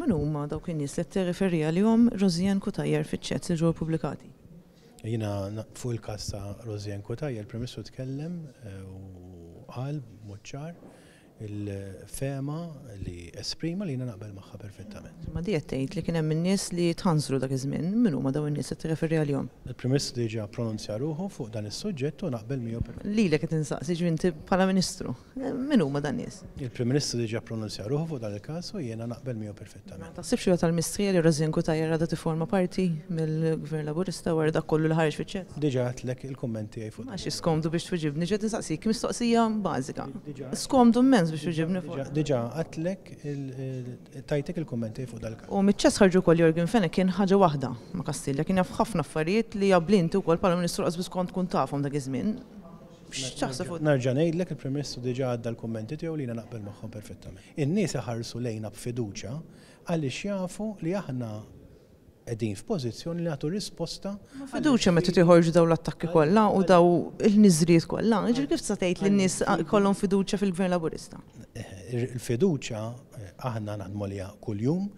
Min huma dawk in-nies li tirreferi għalihom Rosien Cutajar fiċ-chats li ġew pubblikati? Jiena fuq il-każ ta' Rosien Cutajar il-Prim-Ministru tkellem u qal b'mod ċar il-fema li esprima li jiena naqbel magħha perfettament. Ma di qed tgħid li kien hemm in-nies li tħansru dak iż-żmien, min huma dawn in-nies li tirreferi għalihom? Il-Prim-Ministru diġà pronunzja ruħu fuq dan is-suġġett u naqbel miegħu perfettament. Lilek qed insaqsi ġvinti bħala Ministru. Min huma dan nies? Il-Prim-Ministru diġà pronunzja ruħu fuq dan il-każ u jiena naqbel miegħu perfettament. Taħsibx li tal-mistrija li Rosien Cutajar għadha tifforma parti mill-Gvern Laburista wara dak kollu li ħareġ fiċ-chats? Diġà għedlek il-kummenti fuq. Għax iskomdu biex twiġibni ġed insaqsik mistoqsija bażika. Skomdu immens biex twiġibni fuq. Diġà għedlek tajtek il-kummenti fuq dal-każ. U miċ-ċess ħarġu wkoll Jorgen Fenech kien ħaġa waħda ma' Kastilla, kien jaf ħafna affarijiet li jablinti wkoll bħala Ministru qasbis kont tkun tafhom dak iż-żmien. X'taħseb fuq? Nerġa' ngħidlek il-Prim-Ministru diġà għadda l-kummenti tiegħu li jiena naqbel magħhom perfettament. In-nies iħarsu lejna b'fiduċja għaliex jafu li aħna qegħdin f'pożizzjoni li nagħtu risposta. Fiduċja meta tieħorġu dawn l-attakki kollha u daw il-niżriet kollha. Ġifieri kif tista' tgħid li n-nies kollhom fiduċja fil-Gvern Laburista? Il-fiduċja aħna naħdmu liha kuljum.